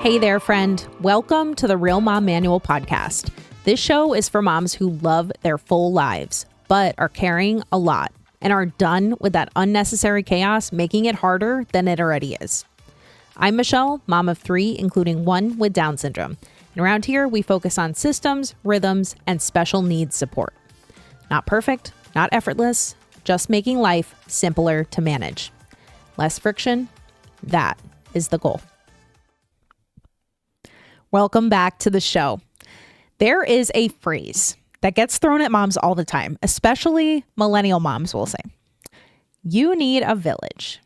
Hey there, friend. Welcome to the Real Mom Manual podcast. This show is for moms who love their full lives, but are carrying a lot and are done with that unnecessary chaos, making it harder than it already is. I'm Michelle, mom of 3, including 1 with Down syndrome. And around here, we focus on systems, rhythms, and special needs support. Not perfect, not effortless, just making life simpler to manage. Less friction, that is the goal. Welcome back to the show. There is a phrase that gets thrown at moms all the time, especially millennial moms will say, "You need a village."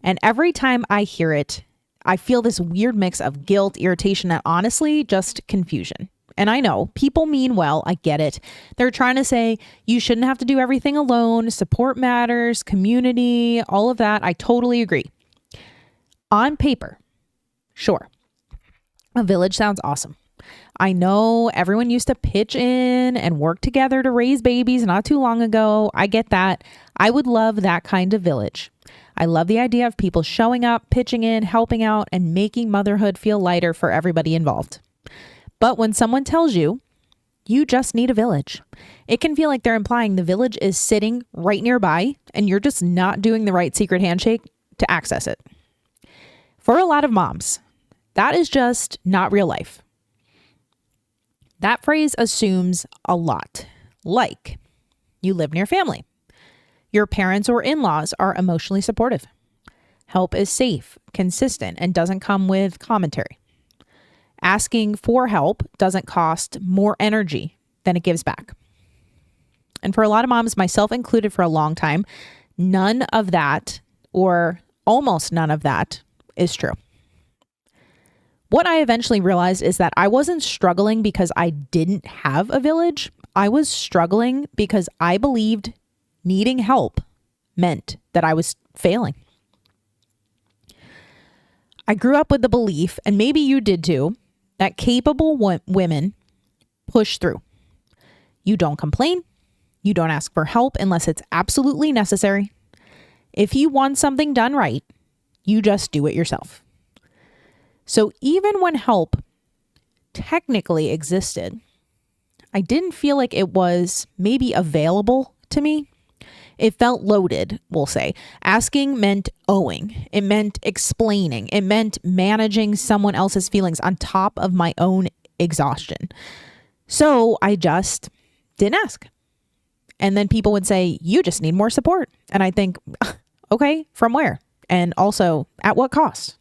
And every time I hear it, I feel this weird mix of guilt, irritation, and honestly, just confusion. And I know people mean well. I get it. They're trying to say you shouldn't have to do everything alone. Support matters, community, all of that. I totally agree. On paper, sure. A village sounds awesome. I know everyone used to pitch in and work together to raise babies not too long ago. I get that. I would love that kind of village. I love the idea of people showing up, pitching in, helping out, and making motherhood feel lighter for everybody involved. But when someone tells you, you just need a village, it can feel like they're implying the village is sitting right nearby and you're just not doing the right secret handshake to access it. For a lot of moms, that is just not real life. That phrase assumes a lot, like you live near family. Your parents or in-laws are emotionally supportive. Help is safe, consistent, and doesn't come with commentary. Asking for help doesn't cost more energy than it gives back. And for a lot of moms, myself included for a long time, none of that, or almost none of that, is true. What I eventually realized is that I wasn't struggling because I didn't have a village. I was struggling because I believed needing help meant that I was failing. I grew up with the belief, and maybe you did too, that capable women push through. You don't complain. You don't ask for help unless it's absolutely necessary. If you want something done right, you just do it yourself. So even when help technically existed, I didn't feel like it was maybe available to me. It felt loaded, we'll say. Asking meant owing. It meant explaining. It meant managing someone else's feelings on top of my own exhaustion. So I just didn't ask. And then people would say, "You just need more support." And I think, okay, from where? And also, at what cost?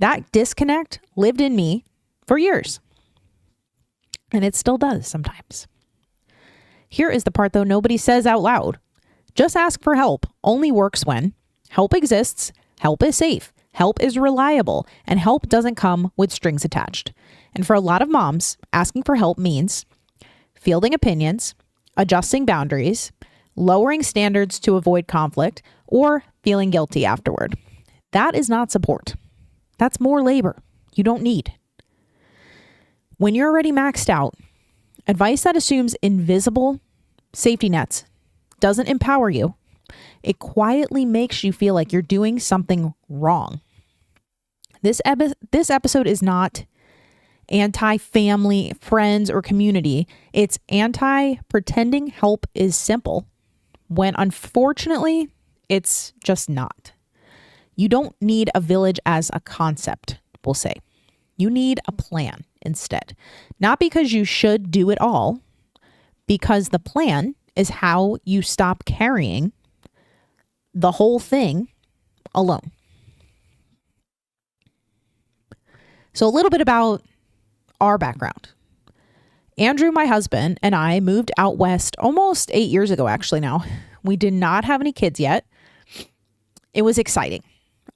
That disconnect lived in me for years. And it still does sometimes. Here is the part, though, nobody says out loud. Just ask for help only works when help exists, help is safe, help is reliable, and help doesn't come with strings attached. And for a lot of moms, asking for help means fielding opinions, adjusting boundaries, lowering standards to avoid conflict, or feeling guilty afterward. That is not support. That's more labor you don't need. When you're already maxed out, advice that assumes invisible safety nets doesn't empower you. It quietly makes you feel like you're doing something wrong. This episode is not anti-family, friends, or community. It's anti-pretending help is simple, when unfortunately, it's just not. You don't need a village as a concept, we'll say. You need a plan instead. Not because you should do it all, because the plan is how you stop carrying the whole thing alone. So a little bit about our background. Andrew, my husband, and I moved out west almost 8 years ago, actually now. We did not have any kids yet. It was exciting.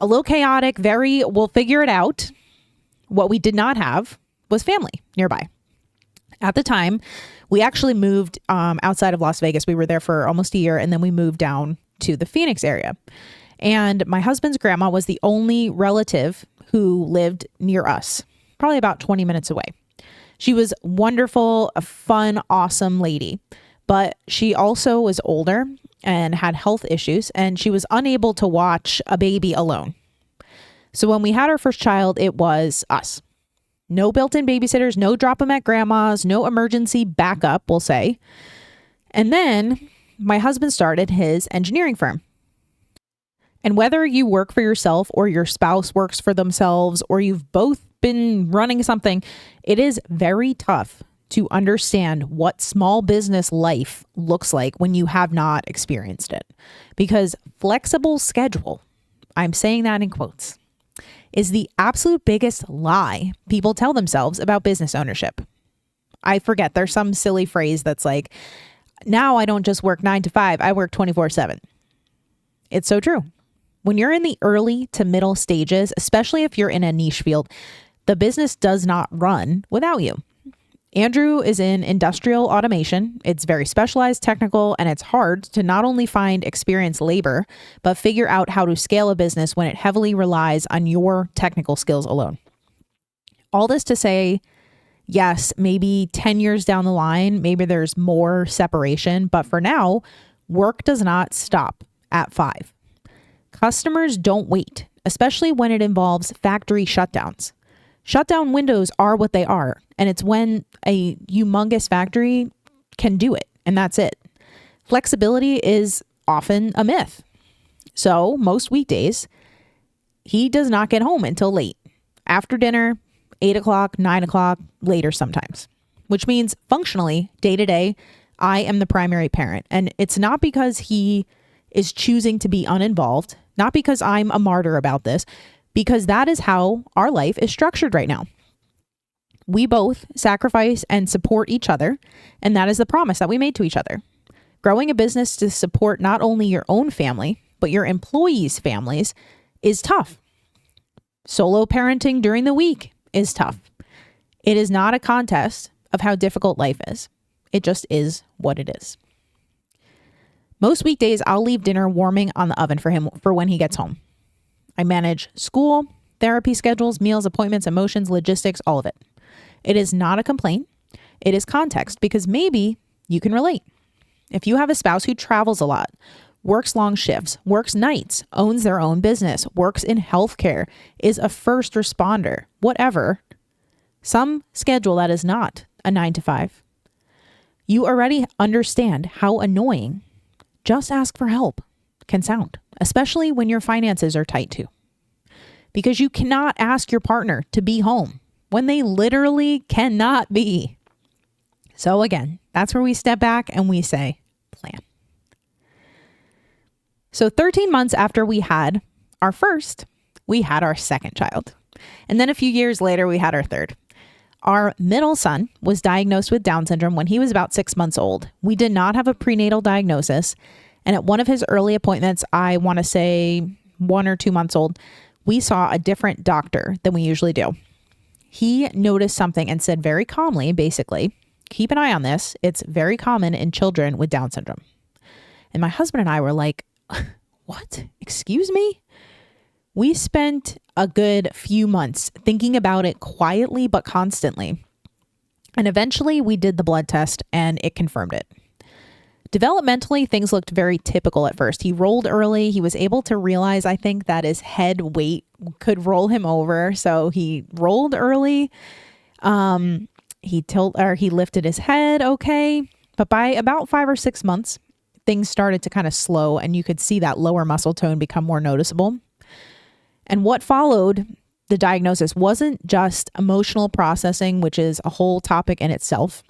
A little chaotic, we'll figure it out. What we did not have was family nearby. At the time, we actually moved outside of Las Vegas. We were there for almost a year, and then we moved down to the Phoenix area. And my husband's grandma was the only relative who lived near us, probably about 20 minutes away. She was wonderful, a fun, awesome lady, but she also was older and had health issues, and she was unable to watch a baby alone. So when we had our first child, it was us. No built-in babysitters, no drop them at grandma's, no emergency backup, we'll say. And then my husband started his engineering firm. And whether you work for yourself or your spouse works for themselves or you've both been running something, it is very tough to understand what small business life looks like when you have not experienced it. Because flexible schedule, I'm saying that in quotes, is the absolute biggest lie people tell themselves about business ownership. I forget, there's some silly phrase that's like, now I don't just work 9 to 5, I work 24/7. It's so true. When you're in the early to middle stages, especially if you're in a niche field, the business does not run without you. Andrew is in industrial automation. It's very specialized, technical, and it's hard to not only find experienced labor, but figure out how to scale a business when it heavily relies on your technical skills alone. All this to say, yes, maybe 10 years down the line, maybe there's more separation, but for now, work does not stop at 5. Customers don't wait, especially when it involves factory shutdowns. Shutdown windows are what they are, and it's when a humongous factory can do it, and that's it. Flexibility is often a myth. So most weekdays, he does not get home until late. After dinner, 8 o'clock, 9 o'clock, later sometimes. Which means functionally, day to day, I am the primary parent. And it's not because he is choosing to be uninvolved, not because I'm a martyr about this, because that is how our life is structured right now. We both sacrifice and support each other, and that is the promise that we made to each other. Growing a business to support not only your own family, but your employees' families is tough. Solo parenting during the week is tough. It is not a contest of how difficult life is. It just is what it is. Most weekdays, I'll leave dinner warming on the oven for him for when he gets home. I manage school, therapy schedules, meals, appointments, emotions, logistics, all of it. It is not a complaint. It is context because maybe you can relate. If you have a spouse who travels a lot, works long shifts, works nights, owns their own business, works in healthcare, is a first responder, whatever, some schedule that is not a 9 to 5, you already understand how annoying just ask for help can sound, especially when your finances are tight too. Because you cannot ask your partner to be home when they literally cannot be. So again, that's where we step back and we say, plan. So 13 months after we had our first, we had our second child. And then a few years later, we had our third. Our middle son was diagnosed with Down syndrome when he was about 6 months old. We did not have a prenatal diagnosis. And at one of his early appointments, I want to say 1 or 2 months old, we saw a different doctor than we usually do. He noticed something and said very calmly, basically, keep an eye on this. It's very common in children with Down syndrome. And my husband and I were like, what? Excuse me? We spent a good few months thinking about it quietly but constantly. And eventually we did the blood test and it confirmed it. Developmentally, things looked very typical at first. He rolled early. He was able to realize, I think, that his head weight could roll him over. So he rolled early. He lifted his head okay. But by about 5 or 6 months, things started to kind of slow and you could see that lower muscle tone become more noticeable. And what followed the diagnosis wasn't just emotional processing, which is a whole topic in itself.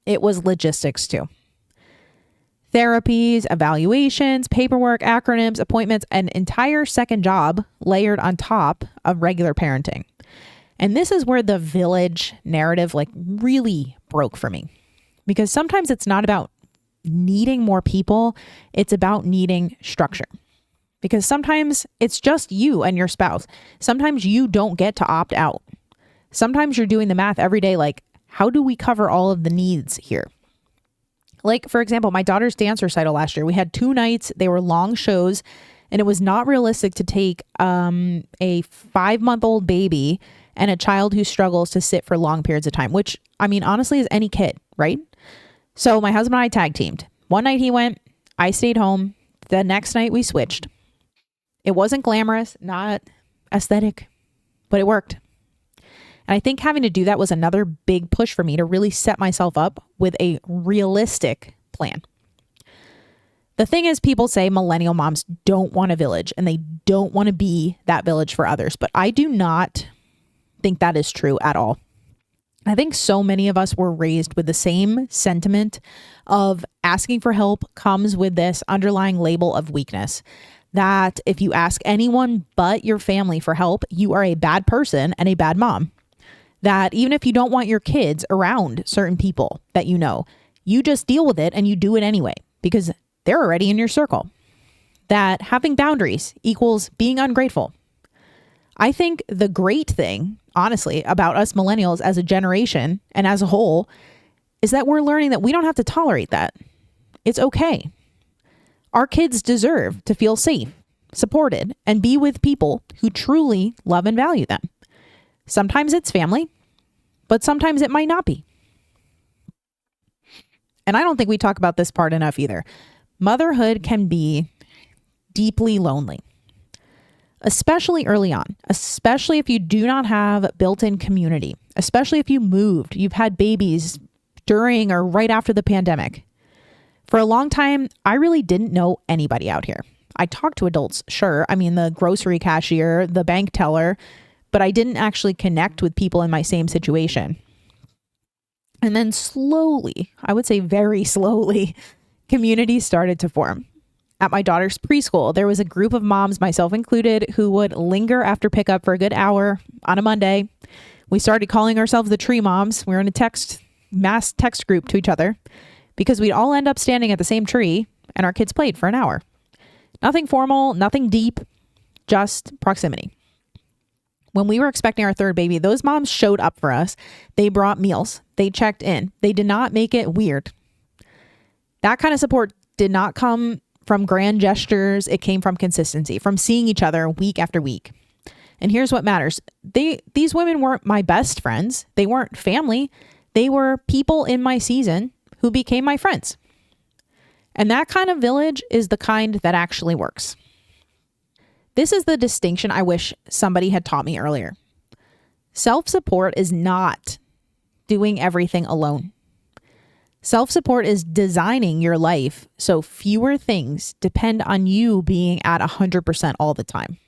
It was logistics too. Therapies, evaluations, paperwork, acronyms, appointments, an entire second job layered on top of regular parenting. And this is where the village narrative really broke for me. Because sometimes it's not about needing more people, it's about needing structure. Because sometimes it's just you and your spouse. Sometimes you don't get to opt out. Sometimes you're doing the math every day, how do we cover all of the needs here? For example, my daughter's dance recital last year, we had 2 nights. They were long shows and it was not realistic to take a 5-month-old baby and a child who struggles to sit for long periods of time, which honestly is any kid, right? So my husband and I tag teamed. One night he went, I stayed home. The next night we switched. It wasn't glamorous, not aesthetic, but it worked. And I think having to do that was another big push for me to really set myself up with a realistic plan. The thing is, people say millennial moms don't want a village and they don't want to be that village for others, but I do not think that is true at all. I think so many of us were raised with the same sentiment of asking for help comes with this underlying label of weakness. That if you ask anyone but your family for help, you are a bad person and a bad mom. That even if you don't want your kids around certain people that you just deal with it and you do it anyway because they're already in your circle. That having boundaries equals being ungrateful. I think the great thing, honestly, about us millennials as a generation and as a whole is that we're learning that we don't have to tolerate that. It's okay. Our kids deserve to feel safe, supported, and be with people who truly love and value them. Sometimes it's family, but sometimes it might not be. And I don't think we talk about this part enough either. Motherhood can be deeply lonely, especially early on, especially if you do not have built-in community, especially if you've had babies during or right after the pandemic. For a long time, I really didn't know anybody out here. I talked to adults, sure. I mean, the grocery cashier, the bank teller, but I didn't actually connect with people in my same situation. And then slowly, I would say very slowly, communities started to form. At my daughter's preschool, there was a group of moms, myself included, who would linger after pickup for a good hour on a Monday. We started calling ourselves the Tree Moms. We were in a mass text group to each other because we'd all end up standing at the same tree and our kids played for an hour. Nothing formal, nothing deep, just proximity. When we were expecting our third baby, those moms showed up for us. They brought meals. They checked in. They did not make it weird. That kind of support did not come from grand gestures. It came from consistency, from seeing each other week after week. And here's what matters. These women weren't my best friends. They weren't family. They were people in my season who became my friends. And that kind of village is the kind that actually works. This is the distinction I wish somebody had taught me earlier. Self-support is not doing everything alone. Self-support is designing your life so fewer things depend on you being at 100% all the time.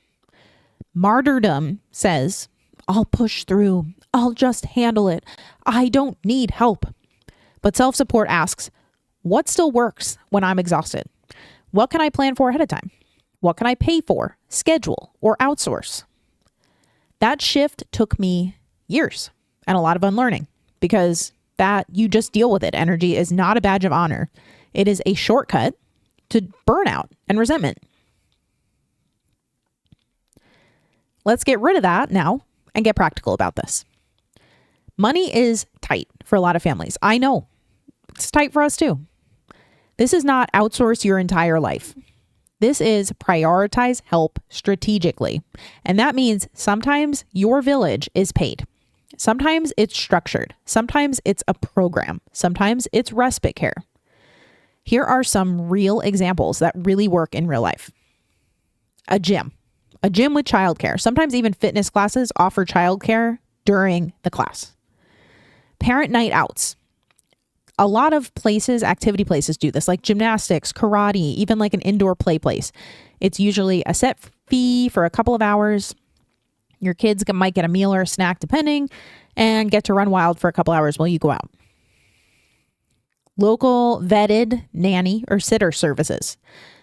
Martyrdom says, I'll push through. I'll just handle it. I don't need help. But self-support asks, what still works when I'm exhausted? What can I plan for ahead of time? What can I pay for, schedule, or outsource? That shift took me years and a lot of unlearning because that you just deal with it. Energy is not a badge of honor. It is a shortcut to burnout and resentment. Let's get rid of that now and get practical about this. Money is tight for a lot of families. I know it's tight for us too. This is not outsource your entire life. This is prioritize help strategically. And that means sometimes your village is paid. Sometimes it's structured. Sometimes it's a program. Sometimes it's respite care. Here are some real examples that really work in real life. A gym with childcare. Sometimes even fitness classes offer childcare during the class. Parent night outs. A lot of places, activity places do this, like gymnastics, karate, even like an indoor play place. It's usually a set fee for a couple of hours. Your kids might get a meal or a snack depending and get to run wild for a couple hours while you go out. Local vetted nanny or sitter services.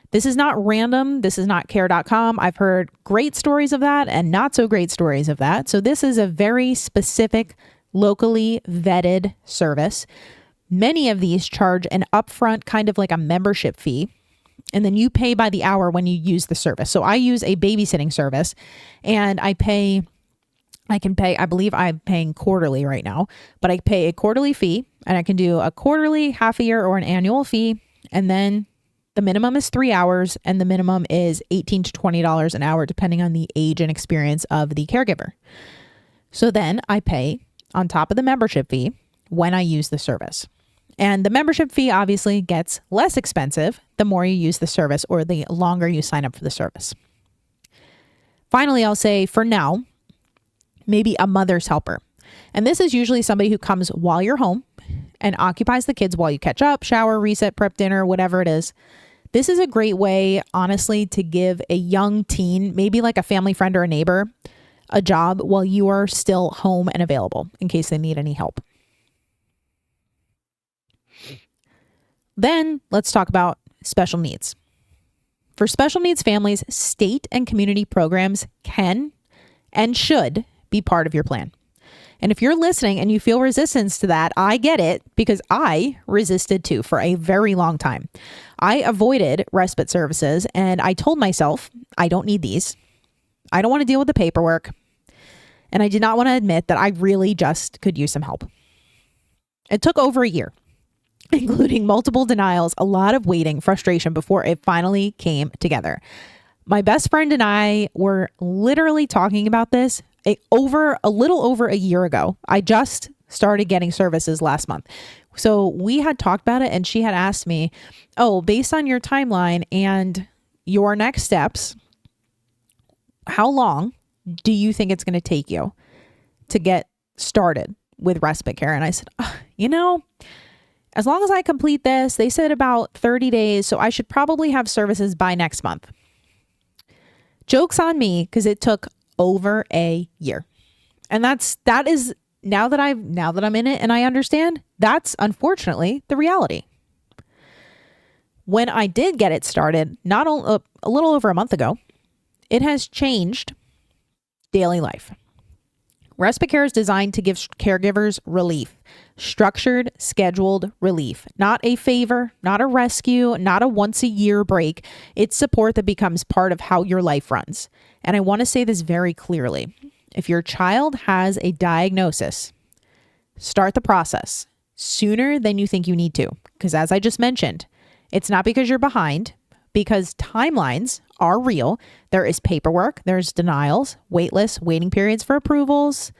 This is not random. This is not care.com. I've heard great stories of that and not so great stories of that. So this is a very specific, locally vetted service. Many of these charge an upfront kind of like a membership fee, and then you pay by the hour when you use the service. So I use a babysitting service and I believe I'm paying quarterly right now, but I pay a quarterly fee and I can do a quarterly, half a year, or an annual fee. And then the minimum is 3 hours and the minimum is $18 to $20 an hour, depending on the age and experience of the caregiver. So then I pay on top of the membership fee when I use the service. And the membership fee obviously gets less expensive the more you use the service or the longer you sign up for the service. Finally, I'll say for now, maybe a mother's helper. And this is usually somebody who comes while you're home and occupies the kids while you catch up, shower, reset, prep dinner, whatever it is. This is a great way, honestly, to give a young teen, maybe like a family friend or a neighbor, a job while you are still home and available in case they need any help. Then let's talk about special needs. For special needs families, state and community programs can and should be part of your plan. And if you're listening and you feel resistance to that, I get it, because I resisted too for a very long time. I avoided respite services and I told myself, I don't need these. I don't want to deal with the paperwork. And I did not want to admit that I really just could use some help. It took over a year, including multiple denials, a lot of waiting, frustration before it finally came together. My best friend and I were literally talking about this a little over a year ago. I just started getting services last month. So we had talked about it and she had asked me, oh, based on your timeline and your next steps, how long do you think it's going to take you to get started with respite care? And I said, as long as I complete this, they said about 30 days. So I should probably have services by next month. Joke's on me, because it took over a year. And that is now that I'm in it and I understand, that's unfortunately the reality. When I did get it started, a little over a month ago, it has changed daily life. Respite care is designed to give caregivers relief, structured, scheduled relief, not a favor, not a rescue, not a once a year break. It's support that becomes part of how your life runs. And I want to say this very clearly. If your child has a diagnosis, start the process sooner than you think you need to. Because as I just mentioned, it's not because you're behind, because timelines are real. There is paperwork, there's denials, wait lists, waiting periods for approvals.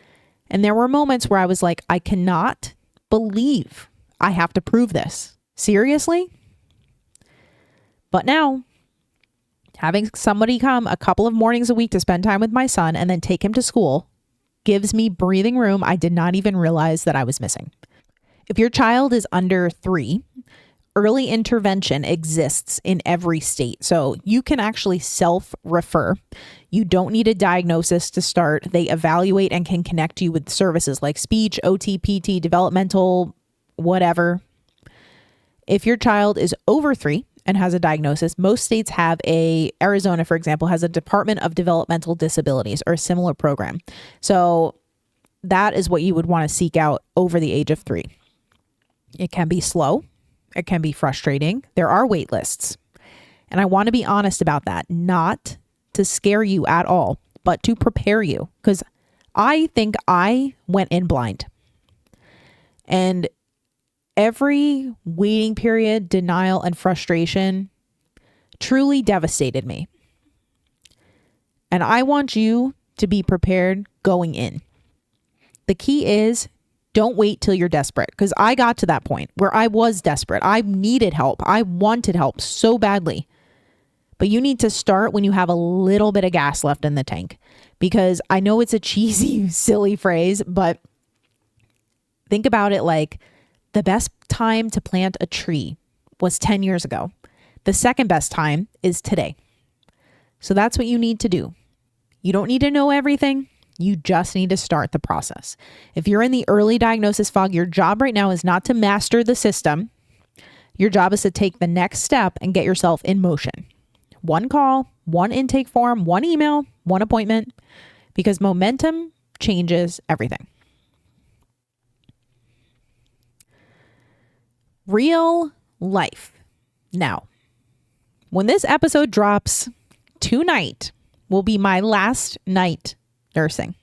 And there were moments where I was like, I cannot believe I have to prove this. Seriously? But now, having somebody come a couple of mornings a week to spend time with my son and then take him to school gives me breathing room I did not even realize that I was missing. If your child is under 3, early intervention exists in every state. So you can actually self-refer. You don't need a diagnosis to start. They evaluate and can connect you with services like speech, OT, PT, developmental, whatever. If your child is over 3 and has a diagnosis, most states have Arizona, for example, has a Department of Developmental Disabilities or a similar program. So that is what you would want to seek out over the age of 3. It can be slow. It can be frustrating. There are wait lists. And I want to be honest about that, not to scare you at all, but to prepare you, because I think I went in blind. And every waiting period, denial, and frustration truly devastated me. And I want you to be prepared going in. The key is, don't wait till you're desperate, because I got to that point where I was desperate. I needed help. I wanted help so badly. But you need to start when you have a little bit of gas left in the tank, because I know it's a cheesy, silly phrase, but think about it like the best time to plant a tree was 10 years ago. The second best time is today. So that's what you need to do. You don't need to know everything. You just need to start the process. If you're in the early diagnosis fog, your job right now is not to master the system. Your job is to take the next step and get yourself in motion. One call, one intake form, one email, one appointment, because momentum changes everything. Real life. Now, when this episode drops, tonight will be my last night nursing.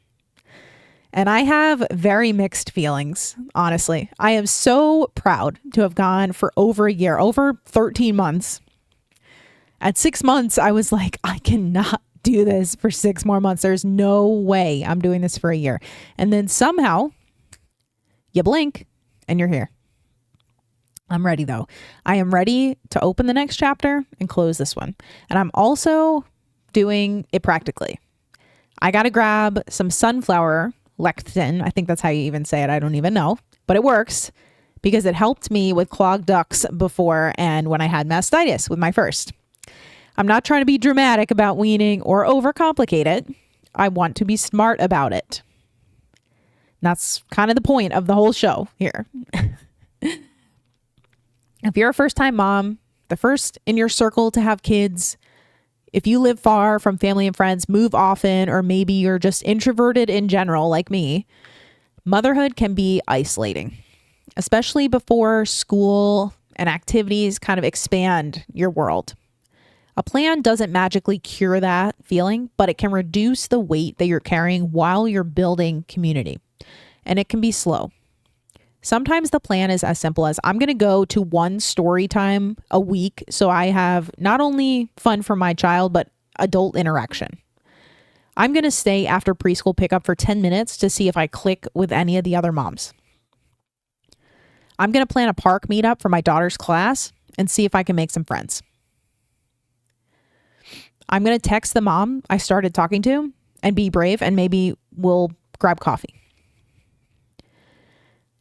And I have very mixed feelings, honestly. I am so proud to have gone for over a year, over 13 months. At 6 months, I was like, I cannot do this for 6 more months. There's no way I'm doing this for a year. And then somehow you blink and you're here. I'm ready though. I am ready to open the next chapter and close this one. And I'm also doing it practically. I got to grab some sunflower lectin. I think that's how you even say it. I don't even know, but it works because it helped me with clogged ducts before and when I had mastitis with my first. I'm not trying to be dramatic about weaning or overcomplicate it. I want to be smart about it. That's kind of the point of the whole show here. If you're a first-time mom, the first in your circle to have kids, if you live far from family and friends, move often, or maybe you're just introverted in general like me, motherhood can be isolating, especially before school and activities kind of expand your world. A plan doesn't magically cure that feeling, but it can reduce the weight that you're carrying while you're building community. And it can be slow. Sometimes the plan is as simple as I'm going to go to one story time a week so I have not only fun for my child, but adult interaction. I'm going to stay after preschool pickup for 10 minutes to see if I click with any of the other moms. I'm going to plan a park meetup for my daughter's class and see if I can make some friends. I'm going to text the mom I started talking to and be brave, and maybe we'll grab coffee.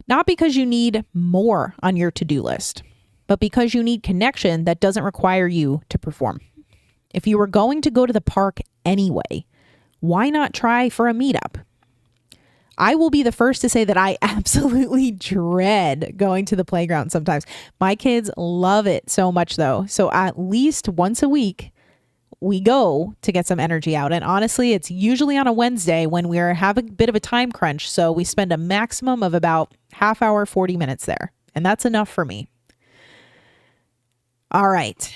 Not because you need more on your to-do list, but because you need connection that doesn't require you to perform. If you were going to go to the park anyway, why not try for a meetup? I will be the first to say that I absolutely dread going to the playground sometimes. My kids love it so much though. So at least once a week, we go to get some energy out. And honestly, it's usually on a Wednesday when we're having a bit of a time crunch. So we spend a maximum of about half hour, 40 minutes there. And that's enough for me. All right,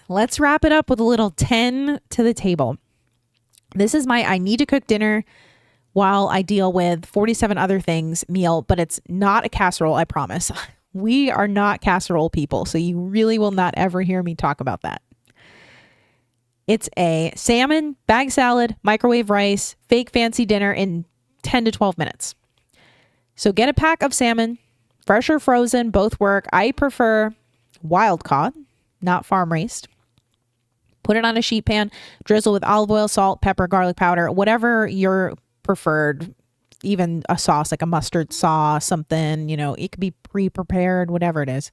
let's wrap it up with a little 10 to the table. This is my I need to cook dinner while I deal with 47 other things meal, but it's not a casserole, I promise. We are not casserole people. So you really will not ever hear me talk about that. It's a salmon, bag salad, microwave rice, fake fancy dinner in 10 to 12 minutes. So get a pack of salmon, fresh or frozen, both work. I prefer wild caught, not farm raised. Put it on a sheet pan, drizzle with olive oil, salt, pepper, garlic powder, whatever your preferred, even a sauce like a mustard sauce, something, it could be pre-prepared, whatever it is.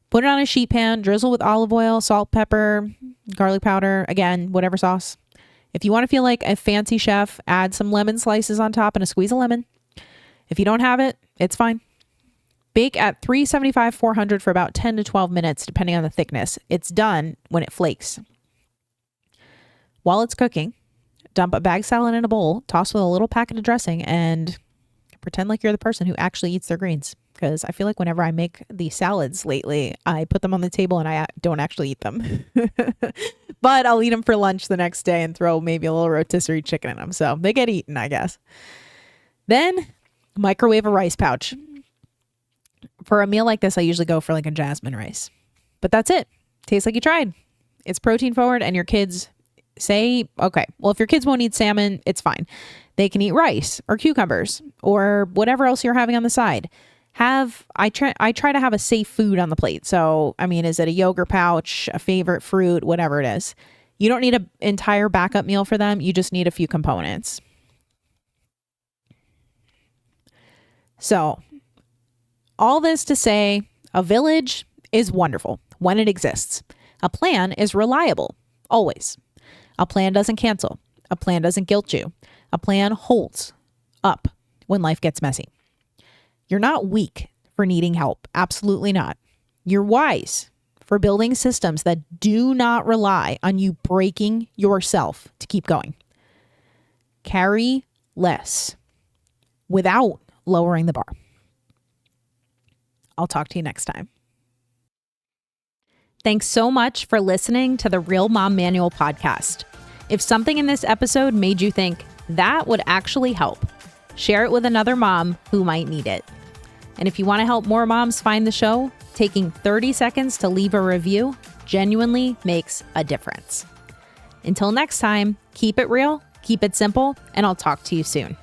Put it on a sheet pan, drizzle with olive oil, salt, pepper, garlic powder, again, whatever sauce. If you want to feel like a fancy chef, add some lemon slices on top and a squeeze of lemon. If you don't have it, it's fine. Bake at 375, 400 for about 10 to 12 minutes, depending on the thickness. It's done when it flakes. While it's cooking, dump a bag salad in a bowl, toss with a little packet of dressing, and pretend like you're the person who actually eats their greens. Because I feel like whenever I make the salads lately, I put them on the table and I don't actually eat them. But I'll eat them for lunch the next day and throw maybe a little rotisserie chicken in them. So they get eaten, I guess. Then microwave a rice pouch. For a meal like this, I usually go for like a jasmine rice. But that's it. Tastes like you tried. It's protein forward, and your kids say, okay, well, if your kids won't eat salmon, it's fine. They can eat rice or cucumbers or whatever else you're having on the side. I try to have a safe food on the plate. So, is it a yogurt pouch, a favorite fruit, whatever it is? You don't need an entire backup meal for them. You just need a few components. So, all this to say, a village is wonderful when it exists. A plan is reliable, always. A plan doesn't cancel. A plan doesn't guilt you. A plan holds up when life gets messy. You're not weak for needing help. Absolutely not. You're wise for building systems that do not rely on you breaking yourself to keep going. Carry less without lowering the bar. I'll talk to you next time. Thanks so much for listening to the Real Mom Manual podcast. If something in this episode made you think that would actually help, share it with another mom who might need it. And if you want to help more moms find the show, taking 30 seconds to leave a review genuinely makes a difference. Until next time, keep it real, keep it simple, and I'll talk to you soon.